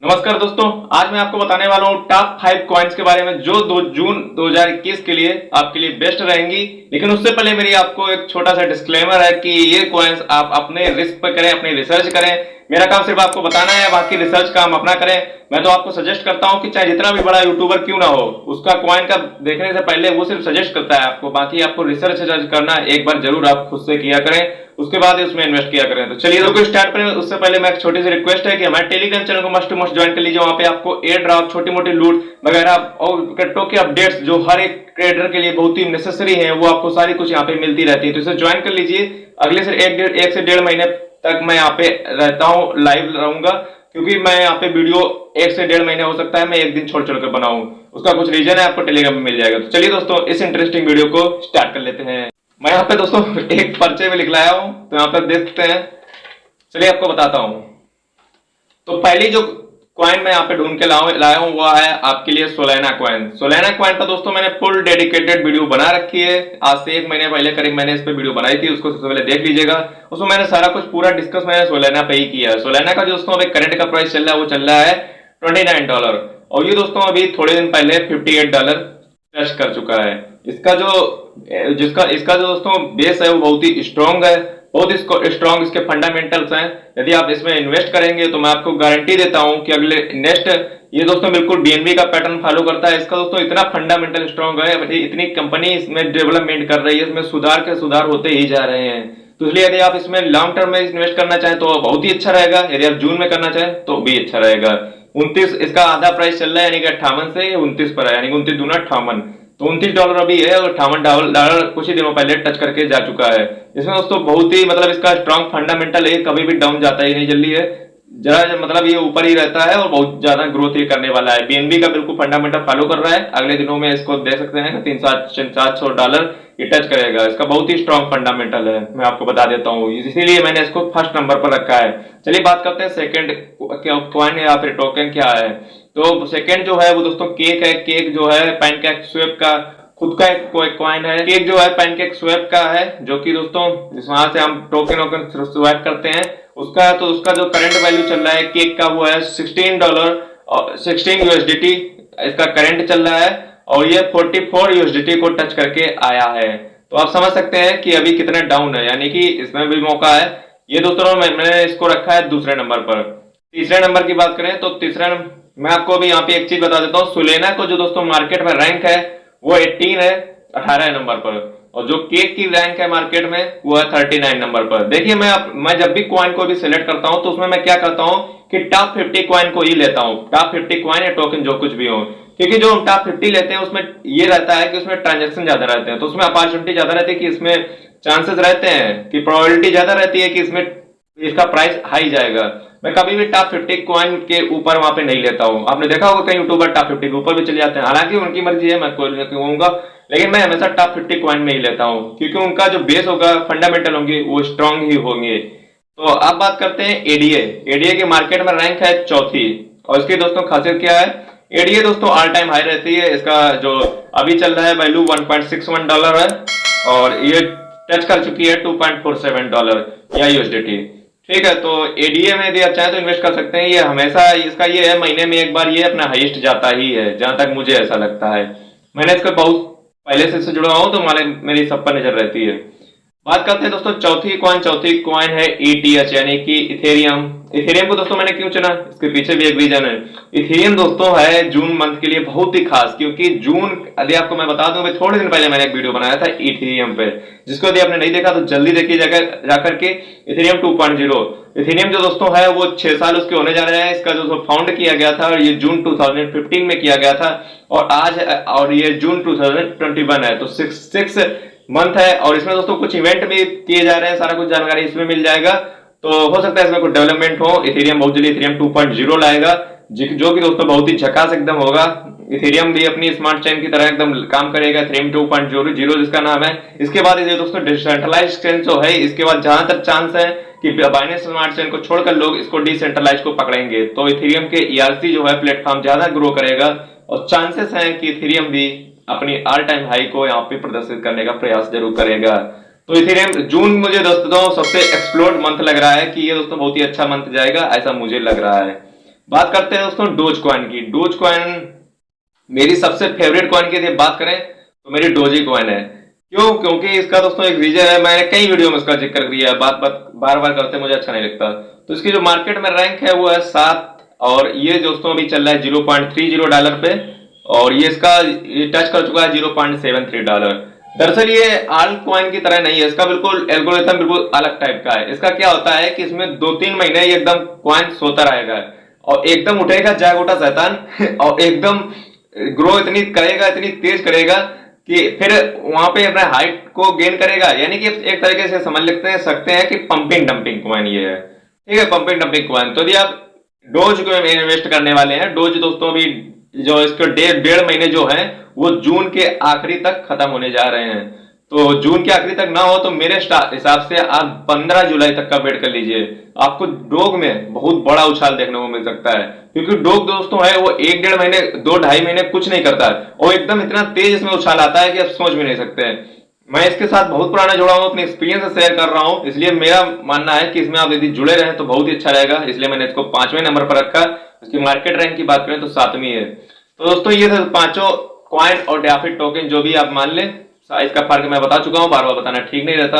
नमस्कार दोस्तों, आज मैं आपको बताने वाला हूँ टॉप 5 कॉइन्स के बारे में जो 2 जून 2021 के लिए आपके लिए बेस्ट रहेंगी। लेकिन उससे पहले मेरी आपको एक छोटा सा डिस्क्लेमर है कि ये कॉइन्स आप अपने रिस्क पर करें, अपनी रिसर्च करें। मेरा काम सिर्फ आपको बताना है, बाकी रिसर्च काम अपना करें। मैं तो आपको सजेस्ट करता हूँ कि चाहे जितना भी बड़ा यूट्यूबर क्यों ना हो, उसका कॉइन का देखने से पहले वो सिर्फ सजेस्ट करता है आपको, बाकी आपको रिसर्च करना एक बार जरूर आप खुद से किया करें, उसके बाद ही उसमें इन्वेस्ट किया करें। तो चलिए दोस्तों स्टार्ट करें। उससे पहले मैं एक छोटी सी रिक्वेस्ट है कि हमारे टेलीग्राम चैनल को मस्ट ज्वाइन कर लीजिए। वहां पे आपको एयर ड्रॉप, छोटी मोटी लूट वगैरह और क्रिप्टो के अपडेट्स जो हर एक ट्रेडर के लिए बहुत ही नेसेसरी है, वो आपको सारी कुछ यहाँ पे मिलती रहती है। तो इसे ज्वाइन कर लीजिए। अगले से एक से डेढ़ महीने तक मैं यहाँ पे रहता हूँ, लाइव रहूंगा, क्योंकि मैं यहाँ पे वीडियो 1 से डेढ़ महीने हो सकता है मैं एक दिन छोड़ छोड़ कर बनाऊं। उसका कुछ रीजन है, आपको टेलीग्राम में मिल जाएगा। तो चलिए दोस्तों इस इंटरेस्टिंग वीडियो को स्टार्ट कर लेते हैं। मैं यहाँ पे दोस्तों एक पर्चे में लिख लाया हूं, तो यहाँ पे देख सकते हैं। चलिए आपको बताता हूं। तो पहली जो कॉइन मैं यहाँ पे ढूंढ के लाया हूं वो है आपके लिए सोलेना कॉइन। सोलेना कॉइन पर दोस्तों मैंने फुल डेडिकेटेड वीडियो बना रखी है। आज से 1 महीने पहले करीब मैंने इस पे वीडियो बनाई थी, उसको सबसे पहले देख लीजिएगा। उसमें मैंने सारा कुछ पूरा डिस्कस मैंने सोलेना पे ही किया है। सोलेना का जो दोस्तों अभी करंट का प्राइस चल रहा है वो चल रहा है $29, और ये दोस्तों अभी थोड़े दिन पहले $58 टच कर चुका है। इसका जो दोस्तों बेस है वो बहुत ही स्ट्रॉन्ग है, बहुत ही स्ट्रॉन्ग इसके फंडामेंटल्स हैं। यदि आप इसमें इन्वेस्ट करेंगे तो मैं आपको गारंटी देता हूं कि अगले नेक्स्ट ये दोस्तों बिल्कुल बीएनबी का पैटर्न फॉलो करता है। इसका दोस्तों इतना फंडामेंटल स्ट्रॉन्ग है, इतनी कंपनी इसमें डेवलपमेंट कर रही है, इसमें सुधार होते ही जा रहे हैं। तो इसलिए यदि आप इसमें लॉन्ग टर्म में इन्वेस्ट करना चाहें तो बहुत ही अच्छा रहेगा। यदि आप जून में करना चाहें तो भी अच्छा रहेगा। 29 इसका आधा प्राइस चल रहा है, यानी कि 58 से 29 पर है, यानी कि 29 दूना 58, तो $29 अभी है और $58 कुछ ही दिनों पहले टच करके जा चुका है। इसमें दोस्तों बहुत ही मतलब इसका स्ट्रॉन्ग फंडामेंटल है, कभी भी डाउन जाता ही नहीं जल्दी है, जरा मतलब ये ऊपर ही रहता है और बहुत ज्यादा ग्रोथ ही करने वाला है। बीएनबी का बिल्कुल फंडामेंटल फॉलो कर रहा है। अगले दिनों में इसको देख सकते हैं $300-400 ये टच करेगा। इसका बहुत ही स्ट्रॉन्ग फंडामेंटल है, मैं आपको बता देता हूँ, इसीलिए मैंने इसको फर्स्ट नंबर पर रखा है। चलिए बात करते हैं सेकंड कॉइन या फिर टोकन क्या है। तो सेकंड जो है वो दोस्तों केक है। केक जो है पैनकेक स्वैप का खुद का एक कॉइन है। केक जो है पैनकेक स्वैप का है, जो कि दोस्तों वहां से हम टोकन स्वैप करते हैं उसका। तो उसका जो करंट वैल्यू चल रहा है केक का वो है $16 और 16 USDT इसका करंट चल रहा है, और ये 44 USDT को टच करके आया है। तो आप समझ सकते हैं कि अभी कितना डाउन है, यानी कि इसमें भी मौका है। ये दोस्तों मैंने इसको रखा है दूसरे नंबर पर। तीसरे नंबर की बात करें तो तीसरा मैं आपको अभी यहाँ पे एक चीज बता देता हूँ। सोलेना को जो दोस्तों मार्केट में रैंक है वो 18 है, 18 नंबर पर, और जो केक की रैंक है मार्केट में वो है 39 नंबर पर। देखिए मैं जब भी कॉइन को भी सिलेक्ट करता हूं तो उसमें मैं क्या करता हूं कि टॉप 50 कॉइन को ही लेता हूं। टॉप 50 कॉइन या टोकन जो कुछ भी हो, क्योंकि जो हम टॉप 50 लेते हैं उसमें ये रहता है कि उसमें ट्रांजेक्शन ज्यादा रहते हैं, तो उसमें अपॉर्चुनिटी ज्यादा रहती है कि इसमें चांसेस रहते हैं कि प्रोबेबिलिटी ज्यादा रहती है कि इसमें इसका प्राइस हाई जाएगा। मैं कभी भी टॉप 50 कॉइन के ऊपर वहां पे नहीं लेता हूं। आपने देखा होगा कई यूट्यूबर टॉप 50 के ऊपर भी चले जाते हैं, हालांकि उनकी मर्जी है, मैं कोई नहीं कहूंगा, लेकिन मैं हमेशा टॉप 50 कॉइन में ही लेता हूं, क्योंकि उनका जो बेस होगा, फंडामेंटल होंगे, वो स्ट्रांग ही होंगे। तो अब बात करते हैं एडीए। एडीए के मार्केट में रैंक है 4थी, और इसकी दोस्तों खासियत क्या है। एडीए दोस्तों ऑल टाइम हाई रहती है। इसका जो अभी चल रहा है वैल्यू $1.61 है, और ये टच कर चुकी है $2.47 या USDT। ठीक है, तो एडीए में यदि आप चाहें तो इन्वेस्ट कर सकते हैं। ये हमेशा इसका ये है, महीने में एक बार ये अपना हाईएस्ट जाता ही है, जहां तक मुझे ऐसा लगता है। मैंने इसका बहुत पहले से जुड़ा हूं तो मेरी सब पर नजर रहती है। बात करते हैं दोस्तों चौथी कॉइन है ETH, यानी कि इथेरियम। इथेरियम को दोस्तों मैंने क्यों चुना, इसके पीछे भी एक रीजन है। इथेरियम दोस्तों है जून मंथ के लिए बहुत ही खास, क्योंकि जून, यदि आपको मैं बता दूं, थोड़े दिन पहले मैंने एक वीडियो बनाया था इथेरियम पे, जिसको यदि आपने नहीं देखा तो जल्दी देखिए जाकर के। इथेरियम 2.0 इथेरियम जो दोस्तों है वो 6 साल उसके होने जा रहे हैं। इसका जो फाउंड किया गया था ये जून 2015 में किया गया था, और ये जून 2021 है, तो 6 मंथ है। और इसमें दोस्तों कुछ इवेंट भी किए जा रहे हैं, सारा कुछ जानकारी इसमें मिल जाएगा। तो हो सकता है इसमें कुछ डेवलपमेंट हो। इथेरियम बहुत जल्दी इथेरियम 2.0 लाएगा, जो कि दोस्तों बहुत ही झकास एकदम होगा। इथेरियम भी अपनी स्मार्ट चेन की तरह एकदम काम करेगा। इथेरियम 2.0 जिसका नाम है। इसके बाद ये दोस्तों डिसेंट्रलाइज्ड चेन जो है, इसके बाद जहां तक चांस है कि बाइनेंस स्मार्ट चेन को छोड़कर लोग इसको डिसेंट्रलाइज को पकड़ेंगे, तो इथेरियम के ERC जो है प्लेटफॉर्म ज्यादा ग्रो करेगा, और चांसेस है कि इथेरियम भी अपनी ऑल टाइम हाई को यहाँ पे प्रदर्शित करने का प्रयास जरूर करेगा। तो इथेरियम जून मुझे दोस्तों सबसे एक्सप्लोर्ड मंथ लग रहा है कि ये दोस्तों बहुत ही अच्छा मंथ जाएगा, ऐसा मुझे लग रहा है। बात करते हैं दोस्तों डोज कॉइन की। डोज कॉइन मेरी सबसे फेवरेट कॉइन की यदि बात करें तो मेरी डोजी कॉइन है। क्यों? क्योंकि इसका दोस्तों एक रीजन है, मैंने कई वीडियो में इसका जिक्र किया है, बात बात बार बार करते मुझे अच्छा नहीं लगता। तो इसकी जो मार्केट में रैंक है वो है 7, और ये दोस्तों अभी चल रहा है $0.30 पे, और ये इसका टच कर चुका है $0.73। दरअसल ये आल्ट कॉइन की तरह नहीं है, इसका बिल्कुल एल्गोरिथम बिल्कुल अलग टाइप का है। इसका क्या होता है कि इसमें 2-3 महीने ये एकदम कॉइन सोता रहेगा और एकदम उठेगा जाग उठा शैतान और एकदम ग्रो इतनी करेगा, इतनी तेज करेगा कि फिर वहां पे अपने हाइट को गेन करेगा। यानी कि एक तरीके से समझ सकते हैं कि पंपिंग डंपिंग कॉइन ये है, ठीक है, पंपिंग डंपिंग कॉइन। तो यदि आप डोज को इन्वेस्ट करने वाले हैं, डोज दोस्तों अभी जो इसके 1.5 महीने जो है वो जून के आखिरी तक खत्म होने जा रहे हैं। तो जून के आखिरी तक ना हो तो मेरे हिसाब से आप 15 जुलाई तक का वेट कर लीजिए, आपको डोग में बहुत बड़ा उछाल देखने को मिल सकता है। क्योंकि डोग दोस्तों है वो 1-1.5 महीने 2-2.5 महीने कुछ नहीं करता है और एकदम इतना तेज इसमें उछाल आता है कि आप सोच भी नहीं सकते हैं। मैं इसके साथ बहुत पुराना जुड़ा हूं, अपने एक्सपीरियंस से शेयर कर रहा हूं, इसलिए मेरा मानना है कि इसमें आप यदि जुड़े रहे तो बहुत ही अच्छा रहेगा, इसलिए मैंने इसको 5वें नंबर पर रखा। इसकी मार्केट रैंक की बात करें तो 7वीं है। तो दोस्तों ये थे पांचों कॉइन और डेफिट टोकन, जो भी आप मान लें। साइज का फर्क मैं बता चुका हूं, बार बार बताना ठीक नहीं रहता।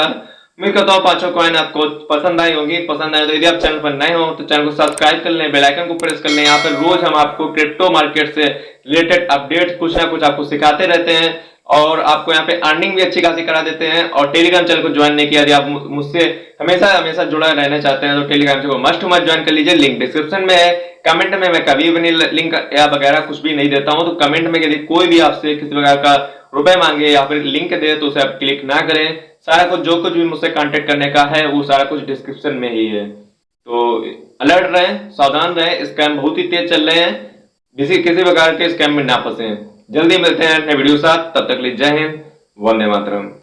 उम्मीद करता हूं पांचों कॉइन आपको पसंद आई होंगी। पसंद आए तो यदि आप चैनल पर नए हो तो चैनल को सब्सक्राइब कर लें, बेल आइकन को प्रेस कर लें। यहाँ पर रोज हम आपको क्रिप्टो मार्केट से रिलेटेड अपडेट कुछ ना कुछ आपको सिखाते रहते हैं और आपको यहाँ पे अर्निंग भी अच्छी खासी करा देते हैं। और टेलीग्राम चैनल को ज्वाइन नहीं किया, यदि आप मुझसे हमेशा हमेशा जुड़ा रहना चाहते हैं तो टेलीग्राम चैनल को मस्ट मत ज्वाइन कर लीजिए, लिंक डिस्क्रिप्शन में है। कमेंट में मैं कभी भी लिंक या वगैरह कुछ भी नहीं देता हूं, तो कमेंट में यदि कोई भी आपसे किसी प्रकार का रुपए मांगे या फिर लिंक दे तो उसे आप क्लिक ना करें। सारा कुछ जो कुछ भी मुझसे कांटेक्ट करने का है वो सारा कुछ डिस्क्रिप्शन में ही है। तो अलर्ट रहें, सावधान रहें, स्कैम बहुत ही तेज चल रहे हैं, किसी प्रकार के स्कैम में ना फंसे। जल्दी मिलते हैं अपने वीडियो साथ, तब तक के लिए जय हिंद, वंदे मातरम।